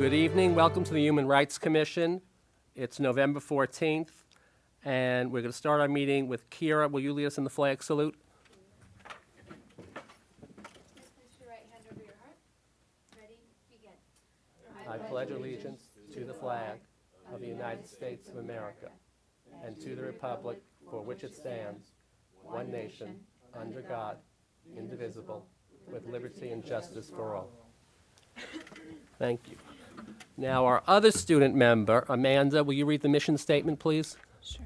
Good evening. Welcome to the Human Rights Commission. It's November 14th, and we're going to start our meeting with Kira. Will you lead us in the flag salute? Just place your right hand over your heart. Ready? Begin. I pledge allegiance to the flag of the United States of America and to the republic for which it stands, one nation, under God, indivisible, with liberty and justice for all. Thank you. Now, our other student member, Amanda, will you read the mission statement, please? Sure.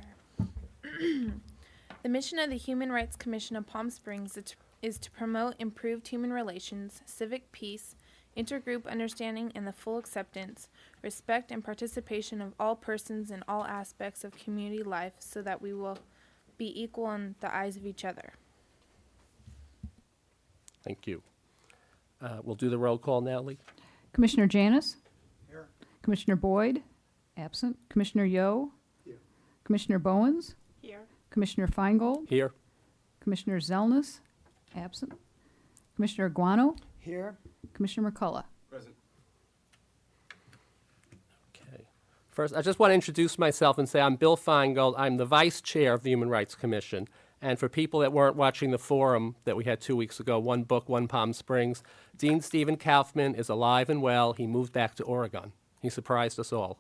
The mission of the Human Rights Commission of Palm Springs is to promote improved human relations, civic peace, intergroup understanding, and the full acceptance, respect, and participation of all persons in all aspects of community life so that we will be equal in the eyes of each other. Thank you. We'll do the roll call now, Lee. Commissioner Janis? Here. Commissioner Boyd? Absent. Commissioner Yo? Here. Commissioner Bowens? Here. Commissioner Feingold? Here. Commissioner Zelnus? Absent. Commissioner Guano? Here. Commissioner McCullough? Present. Okay. First, I just want to introduce myself and say I'm Bill Feingold. I'm the Vice Chair of the Human Rights Commission. And for people that weren't watching the forum that we had 2 weeks ago, One Book, One Palm Springs, Dean Stephen Kaufman is alive and well. He moved back to Oregon. He surprised us all.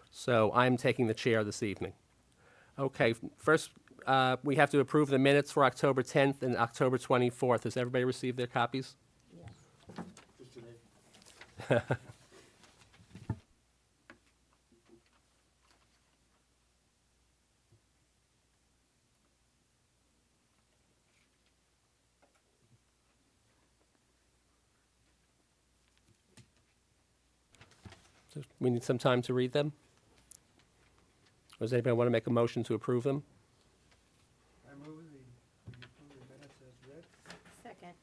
So I'm taking the chair this evening. Okay, first we have to approve the minutes for October 10th and October 24th. Has everybody received their copies? Just today. We need some time to read them. Or does anybody want to make a motion to approve them? I move we approve the minutes as read. Second.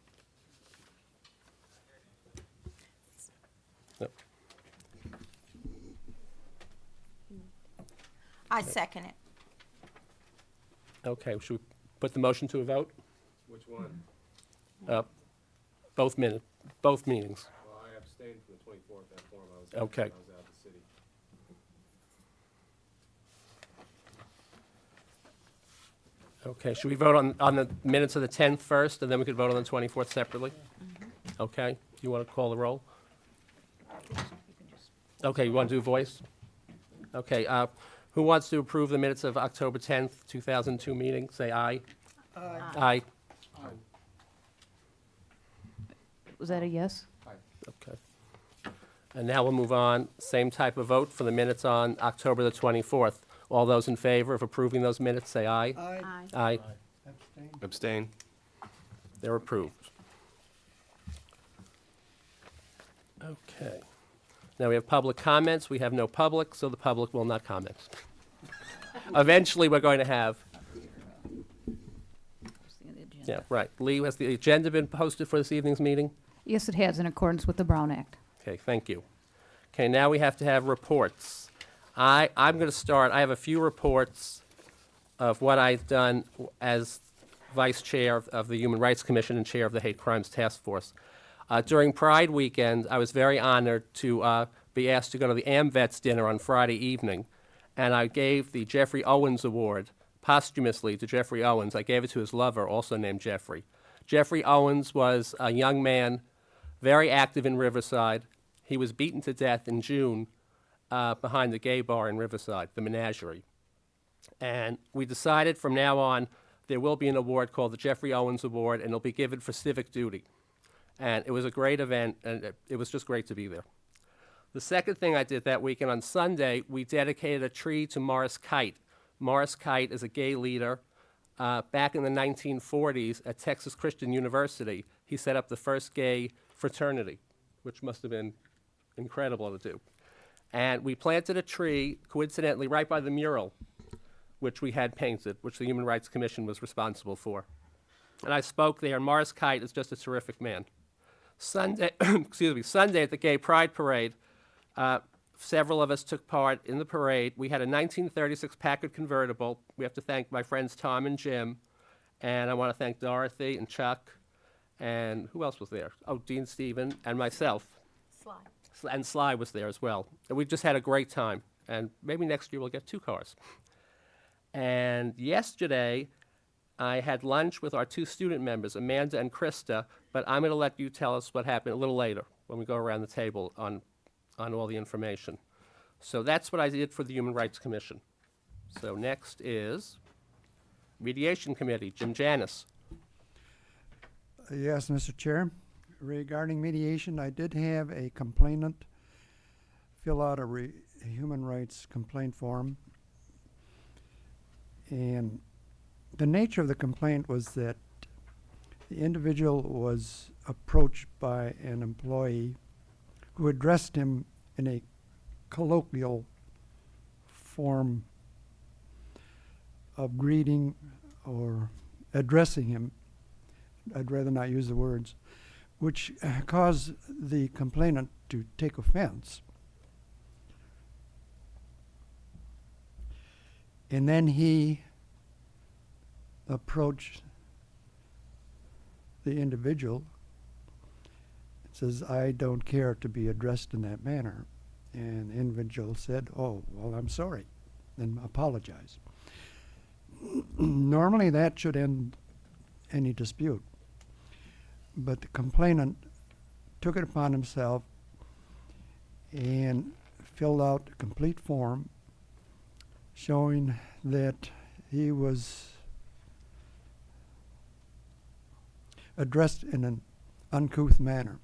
I second it. Okay, should we put the motion to a vote? Which one? Both meetings. Well, I abstained from the 24th, that form. I was Okay. I was out of the city. Okay, should we vote on the minutes of the 10th first, and then we could vote on the 24th separately? Okay, do you want to call the roll? Okay, you want to do voice? Okay, who wants to approve the minutes of October 10th, 2002 meeting? Say aye. Aye. Was that a yes? Okay. And now we'll move on, same type of vote for the minutes on October the 24th. All those in favor of approving those minutes, say aye. Aye. Aye. Abstain. Abstain. They're approved. Okay. Now we have public comments. We have no public, so the public will not comment. Eventually, we're going to have, yeah, right. Lee, has the agenda been posted for this evening's meeting? Yes, it has, in accordance with the Brown Act. Okay, thank you. Okay, now we have to have reports. I'm going to start. I have a few reports of what I've done as Vice Chair of the Human Rights Commission and Chair of the Hate Crimes Task Force. During Pride weekend, I was very honored to be asked to go to the AMVETS dinner on Friday evening, and I gave the Jeffrey Owens Award posthumously to Jeffrey Owens. I gave it to his lover, also named Jeffrey. Jeffrey Owens was a young man, very active in Riverside. He was beaten to death in June behind the gay bar in Riverside, the Menagerie. And we decided from now on there will be an award called the Jeffrey Owens Award, and it'll be given for civic duty. And it was a great event, and it was just great to be there. The second thing I did that weekend, on Sunday, we dedicated a tree to Morris Kite. Morris Kite is a gay leader. Back in the 1940s at Texas Christian University, he set up the first gay fraternity, which must have been incredible to do. And we planted a tree, coincidentally, right by the mural, which we had painted, which the Human Rights Commission was responsible for. And I spoke there. Morris Kite is just a terrific man. Sunday, Sunday at the Gay Pride Parade, several of us took part in the parade. We had a 1936 Packard convertible. We have to thank my friends Tom and Jim. And I want to thank Dorothy and Chuck. And who else was there? Oh, Dean Stephen and myself. And Sly was there as well. And we just had a great time. And maybe next year we'll get 2 cars. And yesterday, I had lunch with our 2 student members, Amanda and Krista, but I'm going to let you tell us what happened a little later when we go around the table on all the information. So that's what I did for the Human Rights Commission. So next is Mediation Committee, Jim Janis. Yes, Mr. Chair. Regarding mediation, I did have a complainant fill out a human rights complaint form. And the nature of the complaint was that the individual was approached by an employee who addressed him in a colloquial form of greeting or addressing him. I'd rather not use the words, which caused the complainant to take offense. And then he approached the individual and says, "I don't care to be addressed in that manner." And the individual said, "Oh, well, I'm sorry," and apologized. Normally that should end any dispute. But the complainant took it upon himself and filled out a complete form showing that he was addressed in an uncouth manner.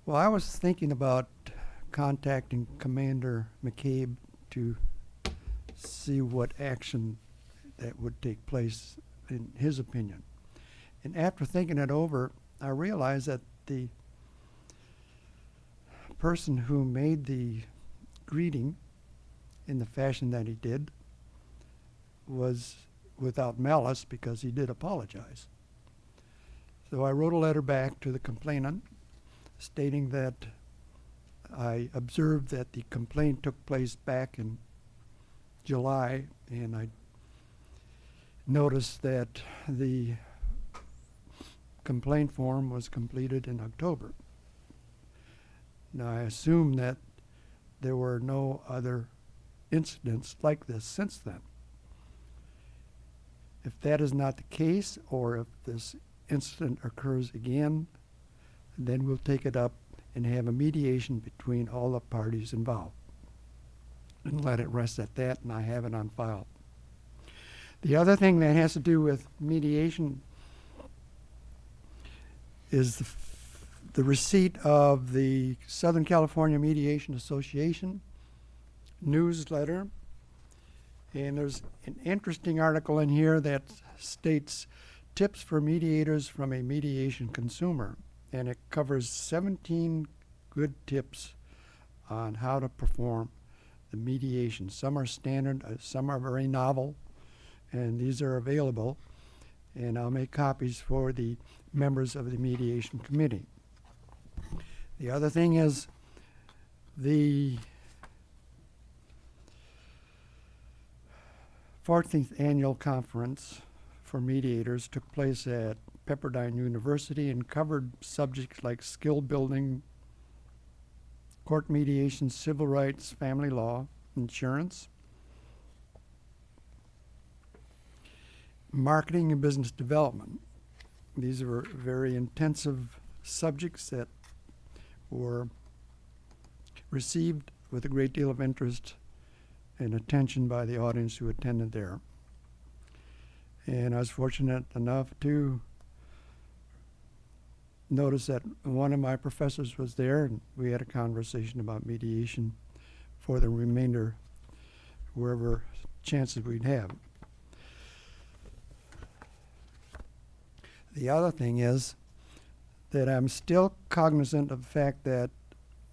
Well, I was thinking about contacting Commander McCabe to see what action that would take place in his opinion. And after thinking it over, I realized that the person who made the greeting in the fashion that he did was without malice because he did apologize. So I wrote a letter back to the complainant stating that I observed that the complaint took place back in July, and I noticed that the complaint form was completed in October. Now, I assume that there were no other incidents like this since then. If that is not the case, or if this incident occurs again, then we'll take it up and have a mediation between all the parties involved and let it rest at that, and I have it on file. The other thing that has to do with mediation is the receipt of the Southern California Mediation Association newsletter. And there's an interesting article in here that states tips for mediators from a mediation consumer. And it covers 17 good tips on how to perform the mediation. Some are standard, some are very novel, and these are available. And I'll make copies for the members of the mediation committee. The other thing is the 14th annual conference for mediators took place at Pepperdine University and covered subjects like skill building, court mediation, civil rights, family law, insurance, marketing and business development. These were very intensive subjects that were received with a great deal of interest and attention by the audience who attended there. And I was fortunate enough to notice that one of my professors was there, and we had a conversation about mediation for the remainder, wherever chances we'd have. The other thing is that I'm still cognizant of the fact that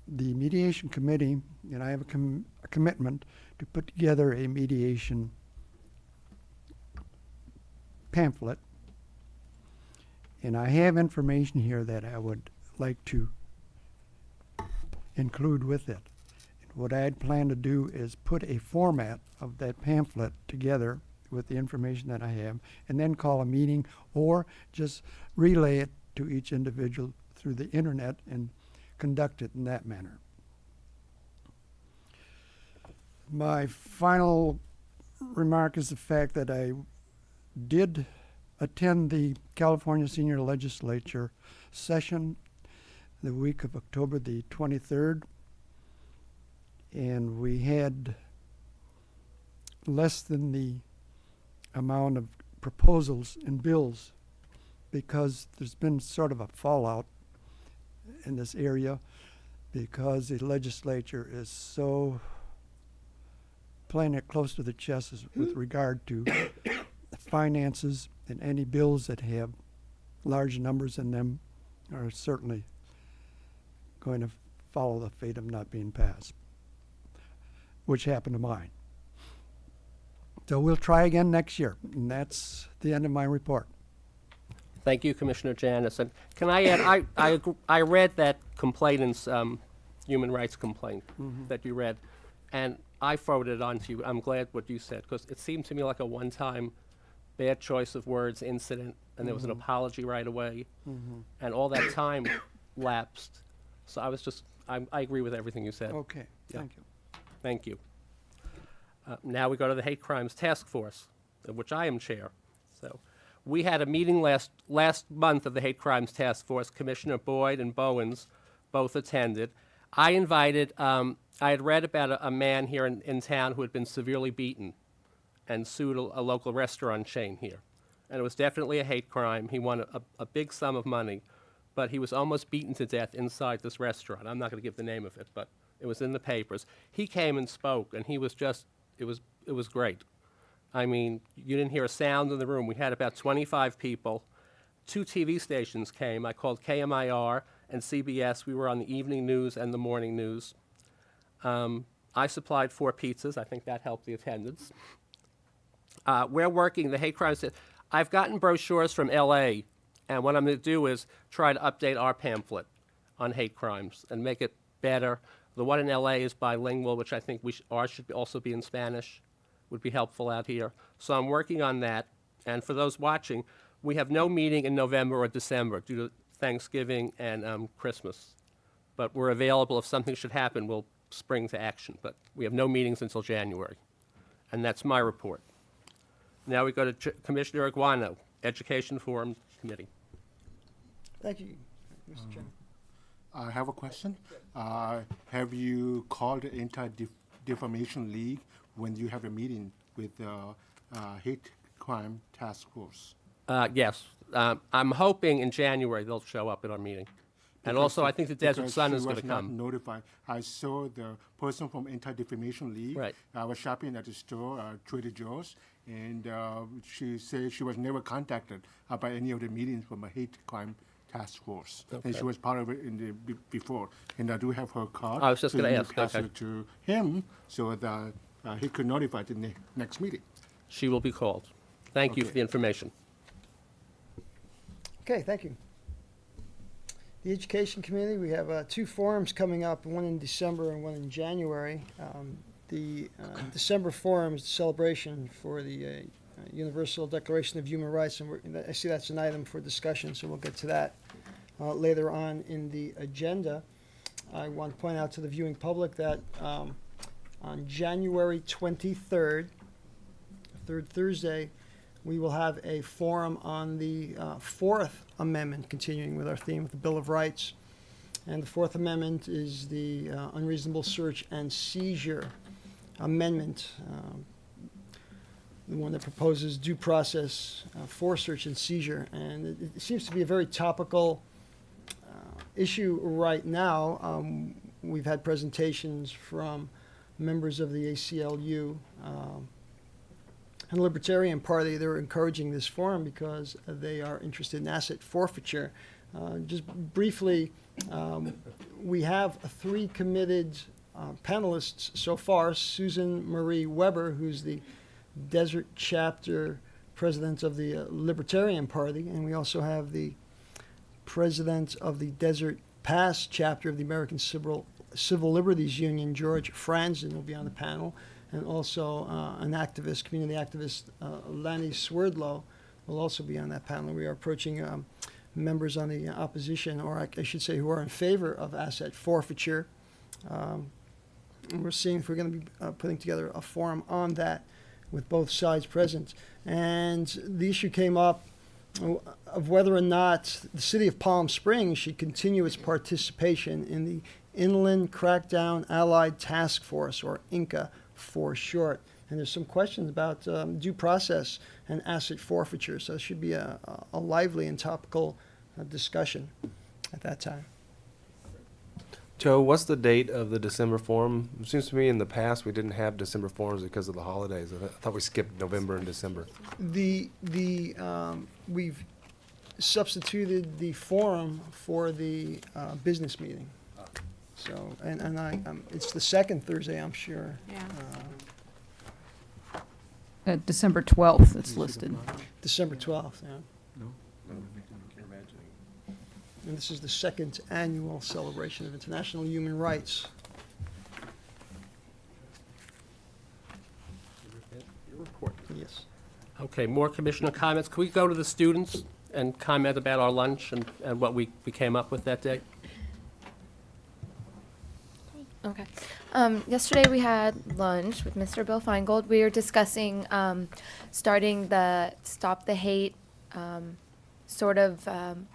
the mediation committee, and I have a commitment to put together a mediation pamphlet, and I have information here that I would like to include with it. And what I'd plan to do is put a format of that pamphlet together with the information that I have, and then call a meeting or just relay it to each individual through the internet and conduct it in that manner. My final remark is the fact that I did attend the California Senior Legislature session the week of October the 23rd, and we had less than the amount of proposals and bills because there's been sort of a fallout in this area because the legislature is so playing it close to the chest with regard to finances, and any bills that have large numbers in them are certainly going to follow the fate of not being passed, which happened to mine. So we'll try again next year, and that's the end of my report. Thank you, Commissioner Janis. And can I add, I read that complainant's human rights complaint that you read, and I forwarded it on to you. I'm glad what you said, because it seemed to me like a one-time bad choice of words incident, and there was an apology right away, and all that time lapsed. So I was just, I agree with everything you said. Okay, Yeah. thank you. Thank you. Now we go to the Hate Crimes Task Force, of which I am chair. So we had a meeting last month of the Hate Crimes Task Force. Commissioner Boyd and Bowens both attended. I invited, I had read about a man here in town who had been severely beaten and sued a local restaurant chain here. And it was definitely a hate crime. He won a big sum of money, but he was almost beaten to death inside this restaurant. I'm not going to give the name of it, but it was in the papers. He came and spoke, and he was just, it was great. I mean, you didn't hear a sound in the room. We had about 25 people. 2 TV stations came. I called KMIR and CBS. We were on the evening news and the morning news. I supplied 4 pizzas. I think that helped the attendance. We're working the hate crimes. I've gotten brochures from LA, and what I'm going to do is try to update our pamphlet on hate crimes and make it better. The one in LA is bilingual, which I think ours should also be in Spanish. Would be helpful out here. So I'm working on that. And for those watching, we have no meeting in November or December due to Thanksgiving and Christmas. But we're available if something should happen, we'll spring to action. But we have no meetings until January. And that's my report. Now we go to Commissioner Aguano, Education Forum Committee. Thank you, Mr. Chairman. I have a question. Have you called the Anti-Defamation League when you have a meeting with the Hate Crime Task Force? Yes. I'm hoping in January they'll show up at our meeting. And also, I think the Desert Sun is going to Because she was come. not notified. I saw the person from Anti-Defamation League. Right. I was shopping at the store, Trader Joe's, and she said she was never contacted by any of the meetings from a hate crime task force. And Okay. she was part of it in the before. And I do have her card. I was just so gonna you ask, pass okay. it to him so that he could notify the next meeting. She will be called. Thank you for Okay. the information. Okay, thank you. The Education Committee, we have 2 forums coming up, one in December and one in January. The December forum is the celebration for the Universal Declaration of Human Rights, and I see that's an item for discussion, so we'll get to that later on in the agenda. I want to point out to the viewing public that on January 23rd, third Thursday, we will have a forum on the Fourth Amendment, continuing with our theme of the Bill of Rights. And the Fourth Amendment is the unreasonable search and seizure amendment, the one that proposes due process for search and seizure. And it seems to be a very topical issue right now. We've had presentations from members of the ACLU and the Libertarian Party. They're encouraging this forum because they are interested in asset forfeiture. Just briefly, we have 3 committed panelists so far. Susan Marie Weber, who's the Desert Chapter President of the Libertarian Party, and we also have the President of the Desert Pass Chapter of the American Civil Liberties Union, George Franzen, will be on the panel, and also an activist, community activist, Lanny Swerdlow, will also be on that panel. We are approaching members on the opposition, or I should say who are in favor of asset forfeiture. And we're seeing if we're going to be putting together a forum on that with both sides present. And the issue came up of whether or not the city of Palm Springs should continue its participation in the Inland Crackdown Allied Task Force, or INCA for short. And there's some questions about due process and asset forfeiture, so it should be a lively and topical discussion at that time. Joe, what's the date of the December forum? It seems to me in the past we didn't have December forums because of the holidays. I thought we skipped November and December. We've substituted the forum for the business meeting. So, and it's the second Thursday, I'm sure. Yeah. December 12th, it's listed. December 12th, yeah. And this is the second annual celebration of international human rights. Your report. Yes. Okay, more commissioner comments. Can we go to the students and comment about our lunch and what we came up with that day? Okay. Yesterday we had lunch with Mr. Bill Feingold. We were discussing starting the Stop the Hate sort of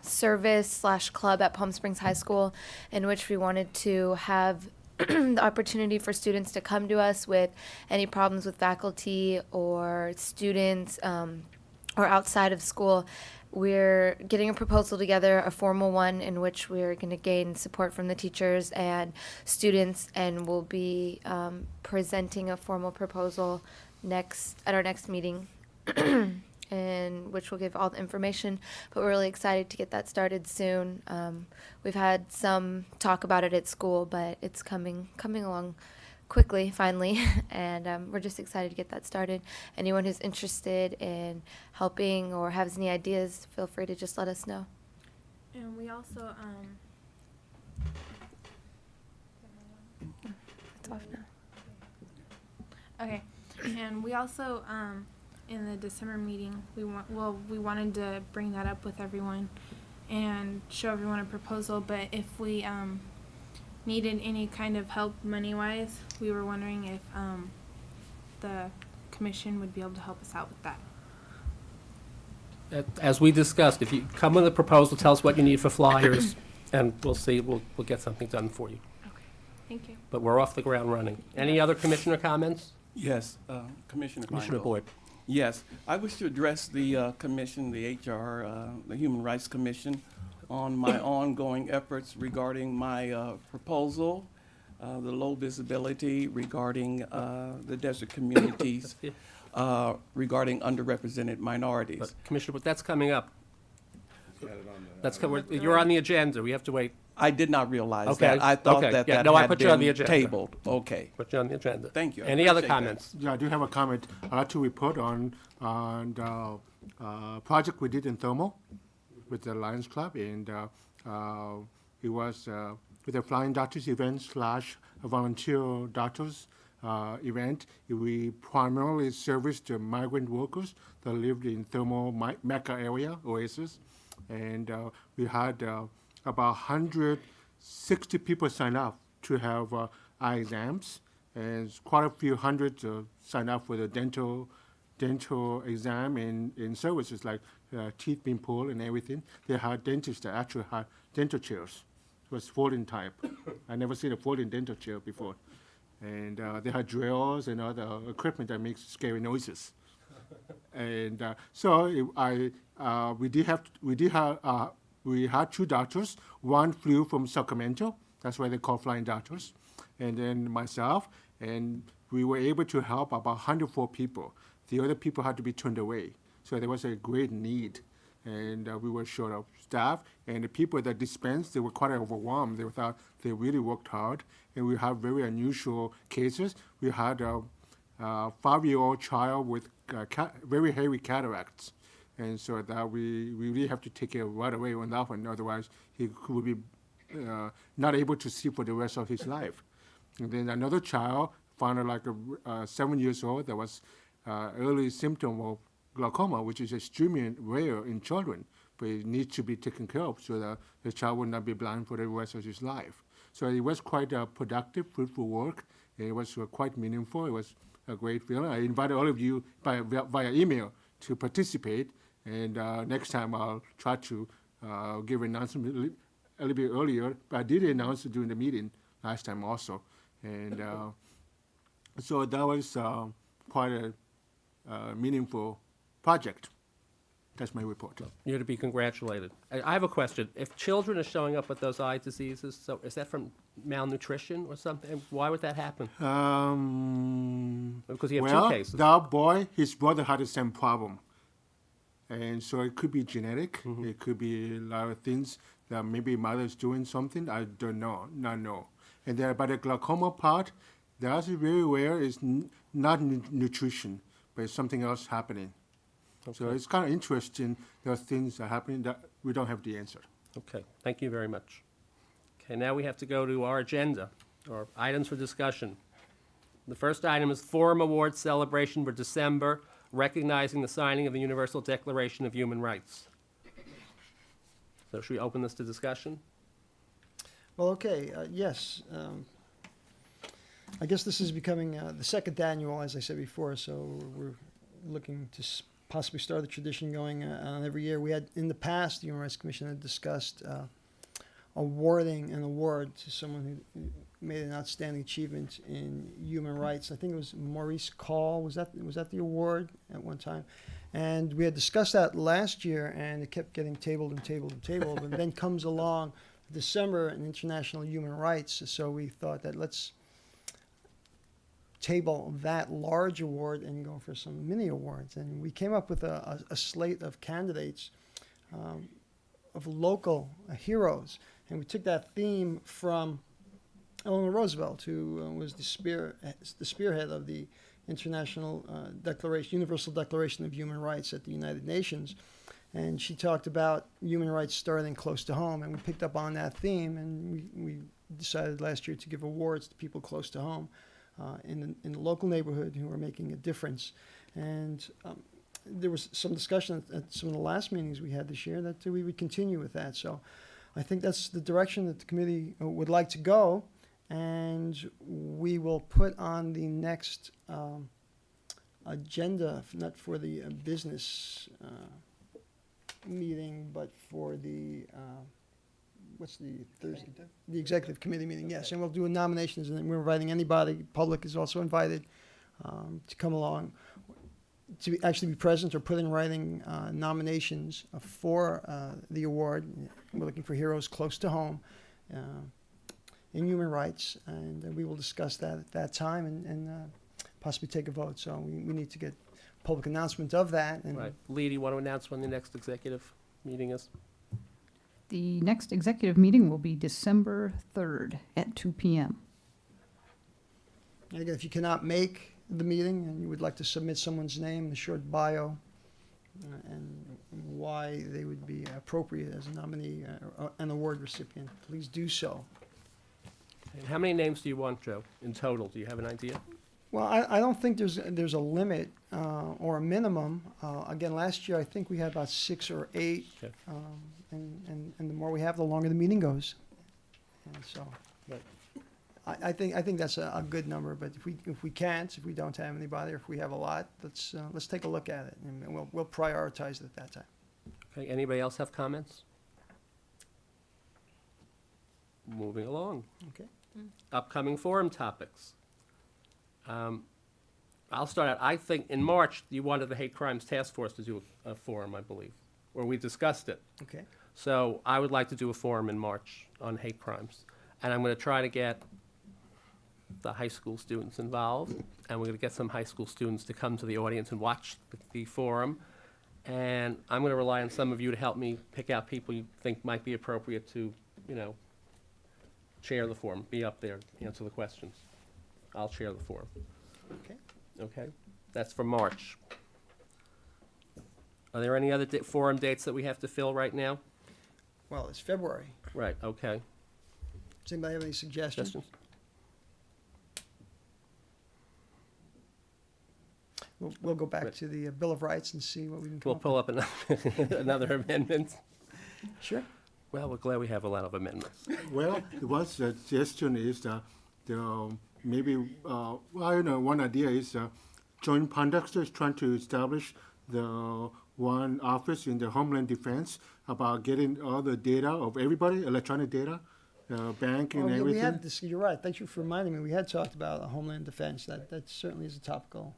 service/club at Palm Springs High School, in which we wanted to have the opportunity for students to come to us with any problems with faculty or students or outside of school. We're getting a proposal together, a formal one, in which we're going to gain support from the teachers and students, and we'll be presenting a formal proposal at our next meeting, and which will give all the information. But we're really excited to get that started soon. We've had some talk about it at school, but it's coming along quickly, finally, and we're just excited to get that started. Anyone who's interested in helping or has any ideas, feel free to just let us know. And we also, It's off now. okay, and we also, in the December meeting, we wanted to bring that up with everyone and show everyone a proposal, but if we, needed any kind of help money-wise, we were wondering if, the commission would be able to help us out with that. As we discussed, if you come with a proposal, tell us what you need for flyers, and we'll see, we'll get something done for you. Thank you. But we're off the ground running. Any other commissioner comments? Yes, Commissioner Commissioner Feingold. Boyd. Yes, I wish to address the commission, the HR, the Human Rights Commission, on my ongoing efforts regarding my proposal, the low visibility regarding the desert communities, regarding underrepresented minorities. But Commissioner, but that's coming up. You're on the agenda. We have to wait. I did not realize Okay, that. I thought okay, that yeah, that no, I had put you on the been agenda. tabled. Okay. Put you on the agenda. Thank you. I Any other appreciate that. comments? Yeah, I do have a comment. I'd like to report on the project we did in Thermal with the Lions Club, and it was with a Flying Doctors event / a volunteer doctors event. We primarily serviced the migrant workers that lived in Thermal Mecca area, Oasis, and we had about 160 people sign up to have eye exams, and quite a few hundred sign up for the dental exam and services like teeth being pulled and everything. They had dentists that actually had dental chairs. It was folding type. I never seen a folding dental chair before. And they had drills and other equipment that makes scary noises. And we had two doctors. One flew from Sacramento. That's why they call flying doctors. And then myself, and we were able to help about 104 people. The other people had to be turned away. So there was a great need. And we were short of staff. And the people that dispensed, they were quite overwhelmed. They really worked hard. And we have very unusual cases. We had a 5-year-old child with very heavy cataracts. And so that we really have to take care of right away on that one. Otherwise, he would be not able to see for the rest of his life. And then another child, found out like 7 years old, that was early symptom of glaucoma, which is extremely rare in children. but it needs to be taken care of so that the child will not be blind for the rest of his life. So it was quite a productive, fruitful work. It was quite meaningful. It was a great feeling. I invited all of you via email to participate, and next time I'll try to give an announcement a little bit earlier. But I did announce it during the meeting last time also, and so that was quite a meaningful project. That's my report. You're to be congratulated. I have a question. If children are showing up with those eye diseases, so is that from malnutrition or something? Why would that happen? Because you have Well, two cases. that boy, his brother had the same problem. And so it could be genetic. It could be a lot of things that maybe mother's doing something. I don't know, not know. And then, but the glaucoma part, that's very rare. It's not nutrition, but it's something else happening. So it's kind of interesting. There are things that are happening that we don't have the answer. Okay, thank you very much. Okay, now we have to go to our agenda, or items for discussion. The first item is Forum Awards celebration for December, recognizing the signing of the Universal Declaration of Human Rights. So should we open this to discussion? Well, okay, yes. I guess this is becoming the second annual, as I said before, so we're looking to possibly start the tradition going on every year. We had, in the past, the Human Rights Commission had discussed awarding an award to someone who made an outstanding achievement in human rights. I think it was Maurice Call. Was that the award at one time? And we had discussed that last year, and it kept getting tabled and tabled and tabled. And then comes along December and International Human Rights, so we thought that let's table that large award and go for some mini awards. And we came up with a slate of candidates of local heroes. And we took that theme from Eleanor Roosevelt, who was the spearhead of the International Universal Declaration of Human Rights at the United Nations. And she talked about human rights starting close to home. And we picked up on that theme, and we decided last year to give awards to people close to home. In the local neighborhood who are making a difference. And there was some discussion at some of the last meetings we had this year that we would continue with that. So I think that's the direction that the committee would like to go. And we will put on the next agenda, not for the business meeting, but for the what's the Thursday? The executive committee meeting, yes. And we'll do nominations, and we're inviting anybody. Public is also invited to come along, to actually be present or put in writing nominations for the award. We're looking for heroes close to home in human rights, and we will discuss that at that time and possibly take a vote. So we need to get public announcement of that. And Right. Lee, do you want to announce when the next executive meeting is? The next executive meeting will be December 3rd at 2 p.m. And again, if you cannot make the meeting and you would like to submit someone's name, a short bio, and why they would be appropriate as a nominee or an award recipient, please do so. And how many names do you want, Joe, in total? Do you have an idea? Well, I don't think there's a limit or a minimum. Again, last year I think we had about 6 or 8, Okay. and the more we have, the longer the meeting goes. And so, Right. I think that's a good number. But if we don't have anybody, or if we have a lot, let's take a look at it, and we'll prioritize it at that time. Okay, anybody else have comments? Moving along. Okay. Upcoming forum topics. I'll start out. I think in March, you wanted the Hate Crimes Task Force to do a forum, I believe, or we discussed it. Okay. So I would like to do a forum in March on hate crimes. And I'm going to try to get the high school students involved, and we're going to get some high school students to come to the audience and watch the forum. And I'm going to rely on some of you to help me pick out people you think might be appropriate to, chair the forum, be up there, answer the questions. I'll chair the forum. Okay. Okay? That's for March. Are there any other forum dates that we have to fill right now? Well, it's February. Right, okay. Does anybody have any suggestions? Suggestions? We'll go back Right. to the Bill of Rights and see what we can come We'll up pull up another, another amendment. Sure. Well, we're glad we have a lot of amendments. Well, one suggestion is maybe, well, I don't know, one idea is Joint Pondexter is trying to establish the one office in the Homeland Defense about getting all the data of everybody, electronic data, bank and Oh, yeah, everything. we had this, you're right, thank you for reminding me, we had talked about Homeland Defense, that certainly is a topical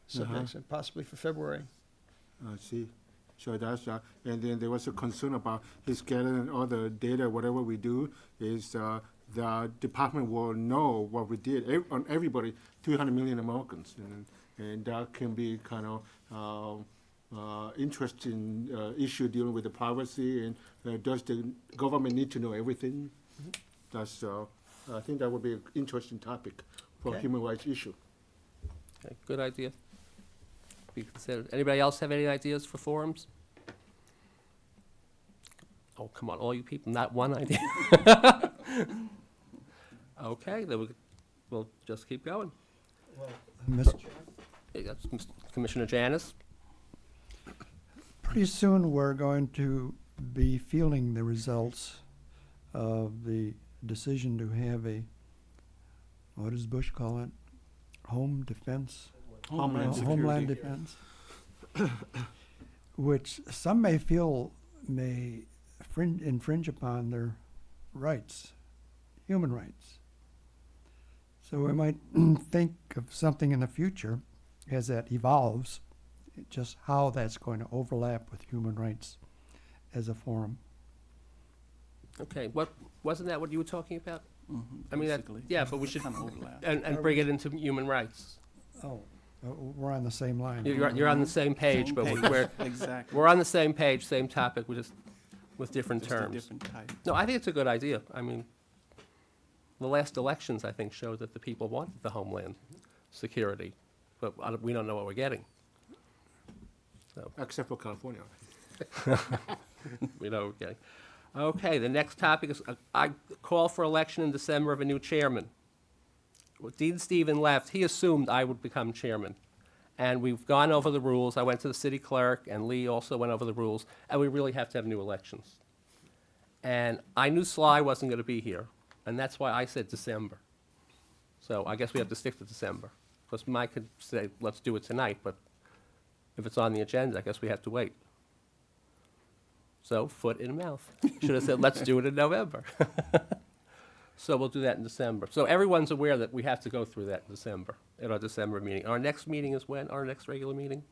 subject, so possibly for February. I see. So that's, and then there was a concern about his gathering all the data, whatever we do, is the department will know what we did on everybody, 300 million Americans. And that can be kind of interesting issue dealing with the privacy, and does the government need to know everything? That's, I think that would be an interesting topic for Okay. human rights issue. Okay, good idea. Be considered. Anybody else have any ideas for forums? Oh, come on, all you people, not one idea. Okay, then we'll just keep going. Mr. Okay, that's Commissioner Janice. Pretty soon, we're going to be feeling the results of the decision to have a, what does Bush call it? Home defense? Homeland Security. Homeland defense. Which some may feel may infringe upon their rights, human rights. So we might think of something in the future as that evolves, just how that's going to overlap with human rights as a forum. Okay, wasn't that what you were talking about? I mean, Basically. yeah, but we should, Kind of overlap. and bring it into human rights. Oh, we're on the same line. You're on the same page, Same but page. we're, Exactly. we're on the same page, same topic, we're just with different Just a terms. different type. No, I think it's a good idea. I mean, the last elections, I think, showed that the people wanted the Homeland Security, but we don't know what we're getting. So, Except for California. we know what we're getting. Okay, the next topic is, I call for election in December of a new chairman. When Dean Stephen left, he assumed I would become chairman. And we've gone over the rules. I went to the city clerk, and Lee also went over the rules, and we really have to have new elections. And I knew Sly wasn't going to be here, and that's why I said December. So I guess we have to stick to December. Because Mike could say, let's do it tonight, but if it's on the agenda, I guess we have to wait. So, foot in mouth. Should have said, let's do it in November. So we'll do that in December. So everyone's aware that we have to go through that in December, at our December meeting. Our next meeting is when, our next regular meeting?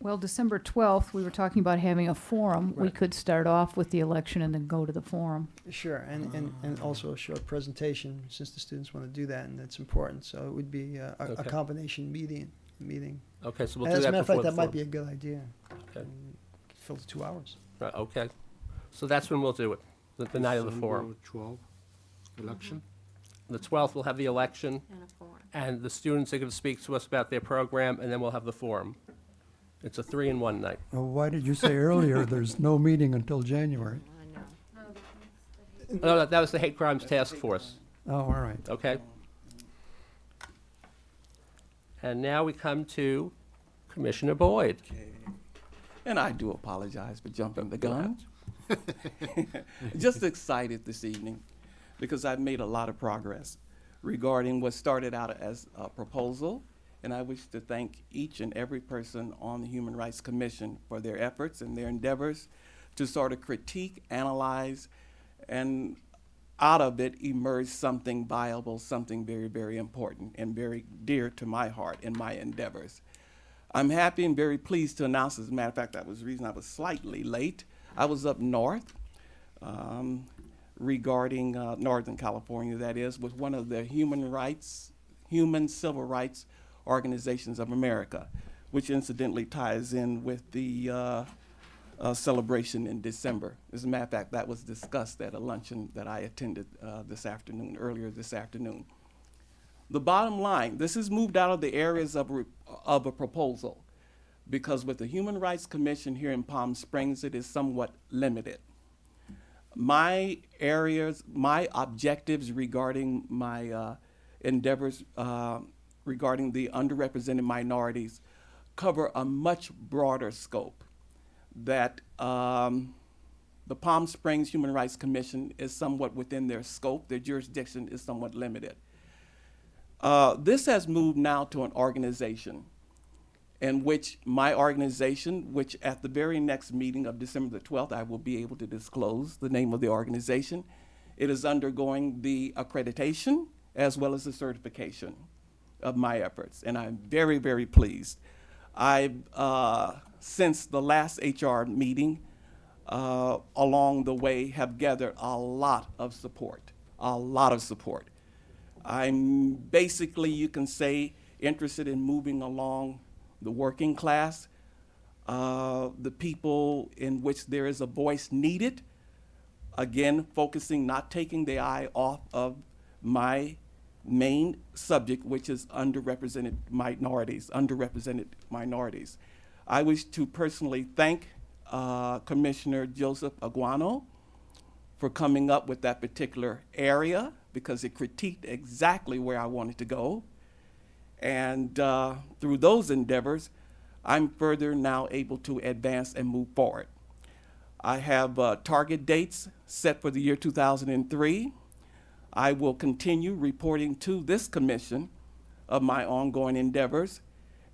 Well, December 12th, we were talking about having a forum. We Right. could start off with the election and then go to the forum. Sure, and also a short presentation, since the students want to do that, and that's important, so it would be a Okay. combination meeting. Okay, so we'll And do as a that matter of before fact, the that might forum. be a good idea. Okay. Fill the 2 hours. Right, okay. So that's when we'll do it, the night of the forum. December 12th, election. The 12th, we'll have the election, and the students are going to speak to us about their program, and then we'll have the forum. It's a 3-in-1 night. Well, why did you say earlier there's no meeting until January? No, that was the Hate Crimes Task Force, Oh, all right. okay? And now we come to Commissioner Boyd. Okay. And I do apologize for jumping the Go gun. Just excited this evening because I've made a lot of progress regarding what started out as a proposal. And I wish to thank each and every person on the Human Rights Commission for their efforts and their endeavors to sort of critique, analyze, and out of it emerge something viable, something very, very important and very dear to my heart and my endeavors. I'm happy and very pleased to announce, as a matter of fact, that was the reason I was slightly late. I was up north regarding Northern California, that is, with one of the human civil rights organizations of America, which incidentally ties in with the celebration in December. As a matter of fact, that was discussed at a luncheon that I attended earlier this afternoon. The bottom line, this has moved out of the areas of a proposal, because with the Human Rights Commission here in Palm Springs, it is somewhat limited. My areas, my objectives regarding my endeavors regarding the underrepresented minorities cover a much broader scope that the Palm Springs Human Rights Commission is somewhat within their scope. Their jurisdiction is somewhat limited. This has moved now to an organization in which my organization, which at the very next meeting of December the 12th, I will be able to disclose the name of the organization. It is undergoing the accreditation as well as the certification of my efforts, and I'm very, very pleased. I've, since the last HR meeting, along the way, have gathered a lot of support, a lot of support. I'm basically, you can say, interested in moving along the working class, the people in which there is a voice needed. Again, focusing, not taking the eye off of my main subject, which is underrepresented minorities. I wish to personally thank Commissioner Joseph Aguano for coming up with that particular area, because it critiqued exactly where I wanted to go. And through those endeavors, I'm further now able to advance and move forward. I have target dates set for the year 2003. I will continue reporting to this commission of my ongoing endeavors.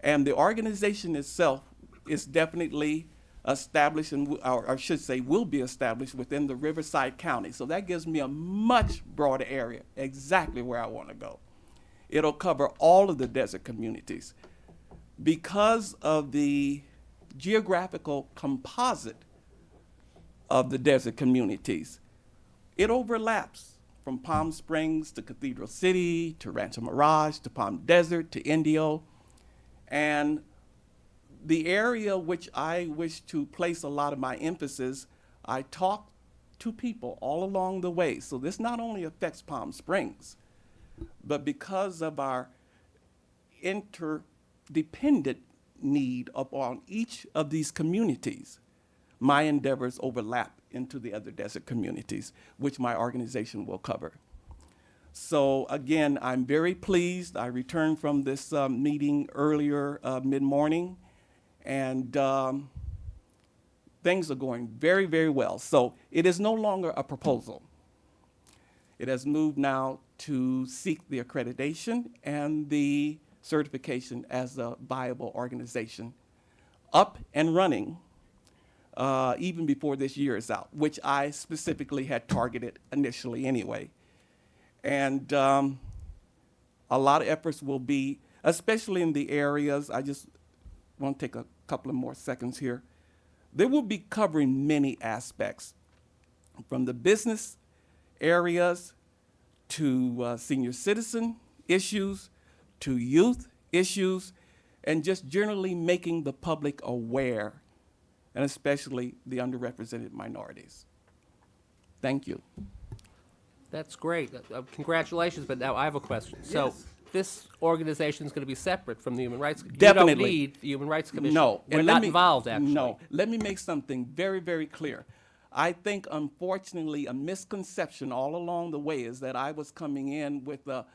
And the organization itself is definitely established, or I should say will be established within the Riverside County. So that gives me a much broader area, exactly where I want to go. It'll cover all of the desert communities. Because of the geographical composite of the desert communities, it overlaps from Palm Springs to Cathedral City, to Rancho Mirage, to Palm Desert, to Indio. And the area which I wish to place a lot of my emphasis, I talk to people all along the way. So this not only affects Palm Springs, but because of our interdependent need upon each of these communities, my endeavors overlap into the other desert communities, which my organization will cover. So again, I'm very pleased. I returned from this meeting earlier mid-morning, and things are going very, very well. So it is no longer a proposal. It has moved now to seek the accreditation and the certification as a viable organization, up and running even before this year is out, which I specifically had targeted initially anyway. And a lot of efforts will be, especially in the areas, I just want to take a couple of more seconds here. They will be covering many aspects, from the business areas to senior citizen issues, to youth issues, and just generally making the public aware, and especially the underrepresented minorities. Thank you. That's great. Congratulations, but now I have a question. So Yes. this organization is going to be separate from the Human Rights Commission? Definitely. You don't need the Human Rights Commission? No. We're and let not me- involved, actually. No. Let me make something very, very clear. I think, unfortunately, a misconception all along the way is that I was coming in with a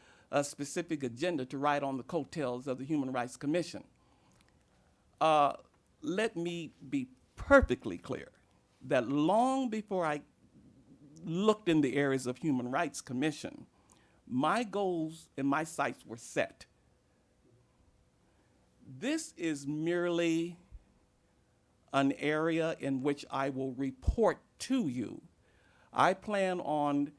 specific agenda to ride on the coattails of the Human Rights Commission. Let me be perfectly clear that long before I looked in the areas of Human Rights Commission, my goals and my sights were set. This is merely an area in which I will report to you. I plan on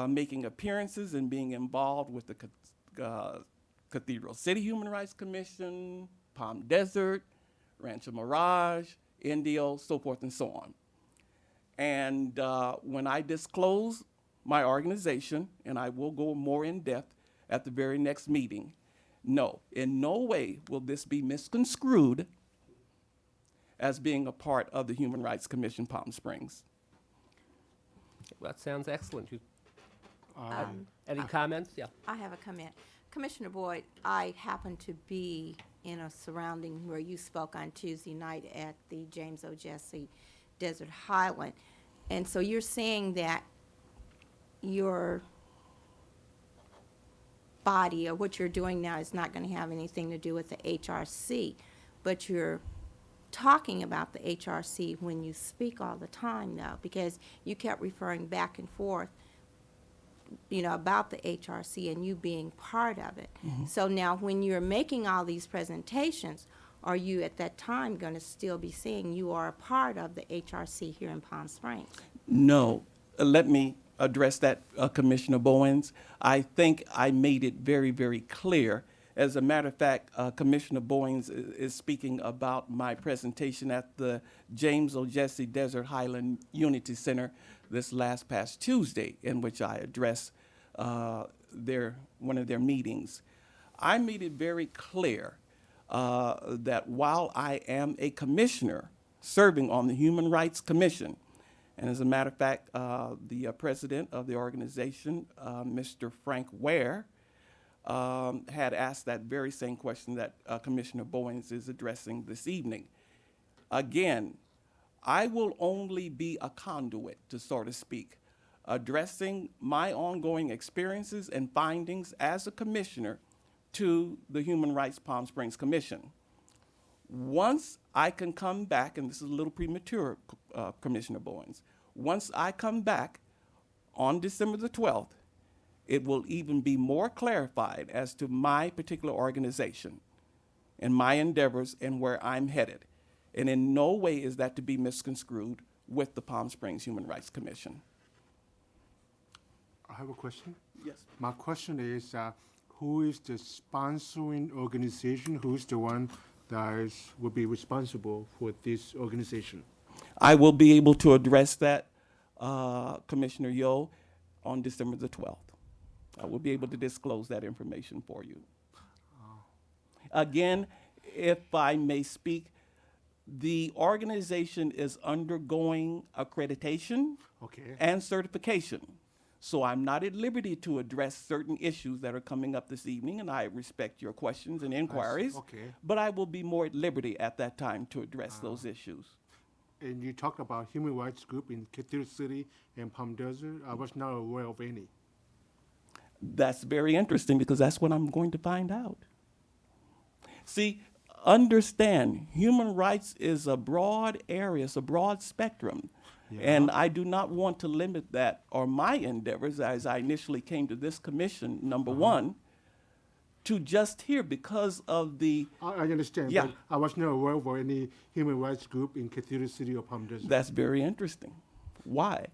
making appearances and being involved with the Cathedral City Human Rights Commission, Palm Desert, Rancho Mirage, Indio, so forth and so on. And when I disclose my organization, and I will go more in depth at the very next meeting, no, in no way will this be misconstrued as being a part of the Human Rights Commission Palm Springs. That sounds excellent. Any comments? Yeah. I have a comment. Commissioner Boyd, I happen to be in a surrounding where you spoke on Tuesday night at the James O. Jesse Desert Highland. And so you're saying that your body or what you're doing now is not going to have anything to do with the HRC, but you're talking about the HRC when you speak all the time, though, because you kept referring back and forth, you know, about the HRC and you being part of it. So now when you're making all these presentations, are you at that time going to still be saying you are a part of the HRC here in Palm Springs? No, let me address that, Commissioner Bowens. I think I made it very, very clear. As a matter of fact, Commissioner Bowens is speaking about my presentation at the James O. Jesse Desert Highland Unity Center this past Tuesday, in which I addressed one of their meetings. I made it very clear that while I am a commissioner serving on the Human Rights Commission, and as a matter of fact, the president of the organization, Mr. Frank Ware, had asked that very same question that Commissioner Bowens is addressing this evening. Again, I will only be a conduit, to so to speak, addressing my ongoing experiences and findings as a commissioner to the Human Rights Palm Springs Commission. Once I can come back, and this is a little premature, Commissioner Bowens, once I come back on December the 12th, it will even be more clarified as to my particular organization and my endeavors and where I'm headed. And in no way is that to be misconstrued with the Palm Springs Human Rights Commission. I have a question. Yes. My question is, who is the sponsoring organization? Who is the one that will be responsible for this organization? I will be able to address that, Commissioner Yo, on December the 12th. I will be able to disclose that information for you. Again, if I may speak, the organization is undergoing accreditation Okay. and certification. So I'm not at liberty to address certain issues that are coming up this evening, and I respect your questions and inquiries. Okay. But I will be more at liberty at that time to address those issues. And you talked about human rights group in Cathedral City and Palm Desert. I was not aware of any. That's very interesting because that's what I'm going to find out. See, understand, human rights is a broad area, it's a broad spectrum. And I do not want to limit that or my endeavors as I initially came to this commission, number one, to just here because of the, I understand, Yeah. but I was not aware of any human rights group in Cathedral City or Palm Desert. that's very interesting. Why?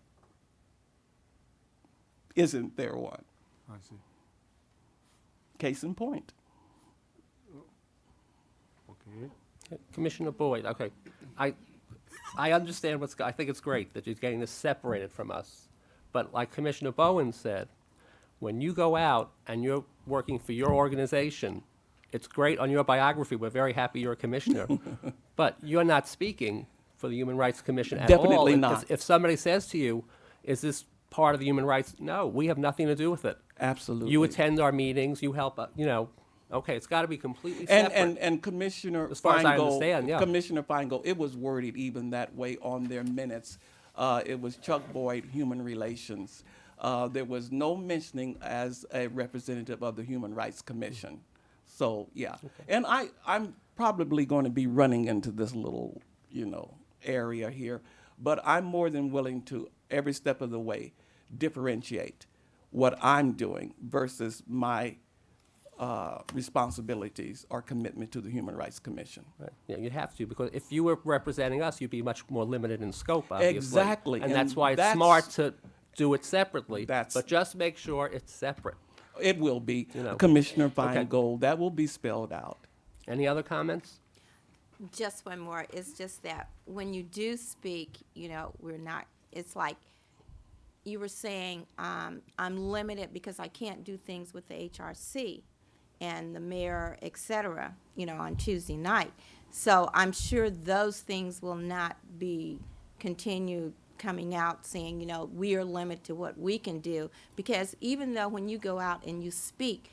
Isn't there one? I see. Case in point. Okay. Commissioner Boyd, okay. I understand I think it's great that you're getting this separated from us. But like Commissioner Bowen said, when you go out and you're working for your organization, it's great on your biography. We're very happy you're a commissioner. But you're not speaking for the Human Rights Commission at all. Definitely If- not. If somebody says to you, is this part of the human rights? No, we have nothing to do with it. Absolutely. You attend our meetings, you help, okay, it's got to be completely And, separate. and Commissioner As far as I Feingold, understand, yeah. Commissioner Feingold, it was worded even that way on their minutes. It was Chuck Boyd, Human Relations. There was no mentioning as a representative of the Human Rights Commission. So, yeah. And I'm probably going to be running into this little, area here, but I'm more than willing to, every step of the way, differentiate what I'm doing versus my responsibilities or commitment to the Human Rights Commission. Right. Yeah, you'd have to, because if you were representing us, you'd be much more limited in scope, obviously. Exactly, And and that's why it's that's- smart to do it separately. That's- But just make sure it's separate. It will be, You know. Commissioner Okay. Feingold, that will be spelled out. Any other comments? Just one more. It's just that when you do speak, we're not, it's like you were saying, I'm limited because I can't do things with the HRC and the mayor, et cetera, on Tuesday night. So I'm sure those things will not be continued coming out saying, we are limited to what we can do. Because even though when you go out and you speak,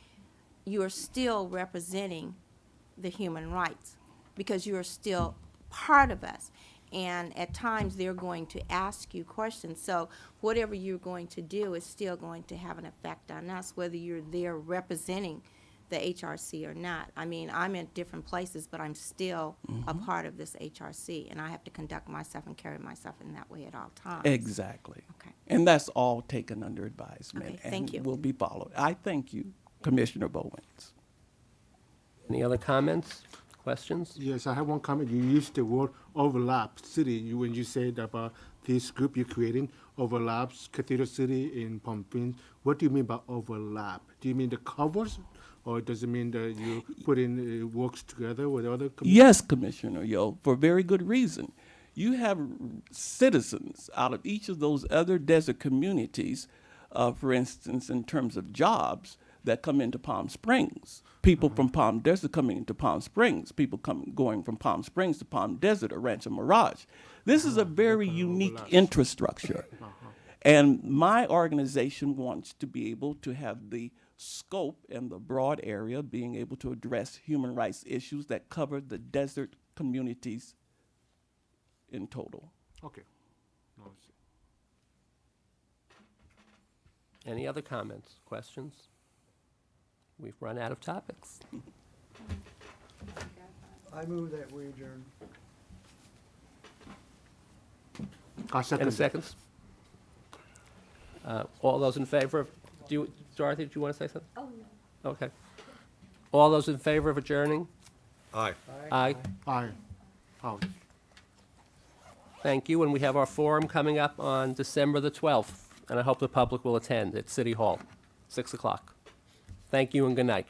you are still representing the human rights because you are still part of us. And at times, they're going to ask you questions. So whatever you're going to do is still going to have an effect on us, whether you're there representing the HRC or not. I mean, I'm in different places, but I'm still a part of this HRC, and I have to conduct myself and carry myself in that way at all times. Exactly. Okay. And that's all taken under advisement. Okay, thank you. And will be followed. I thank you, Commissioner Bowens. Any other comments, questions? Yes, I have one comment. You used the word overlap city when you said about this group you're creating overlaps Cathedral City in Palm Springs. What do you mean by overlap? Do you mean the covers, or does it mean that you put in works together with other? Yes, Commissioner Yo, for very good reason. You have citizens out of each of those other desert communities, for instance, in terms of jobs, that come into Palm Springs. People from Palm Desert coming into Palm Springs. People going from Palm Springs to Palm Desert or Rancho Mirage. This is a very unique infrastructure. And my organization wants to be able to have the scope and the broad area being able to address human rights issues that cover the desert communities in total. Okay. No, I see. Any other comments, questions? We've run out of topics. I move that we adjourn. I second Any that. seconds? All those in favor of, Dorothy, did you want to say something? Oh, no. Okay. All those in favor of adjourning? Aye. Aye. Aye. Oh. Thank you, and we have our forum coming up on December the 12th, and I hope the public will attend at City Hall, 6 o'clock. Thank you and good night.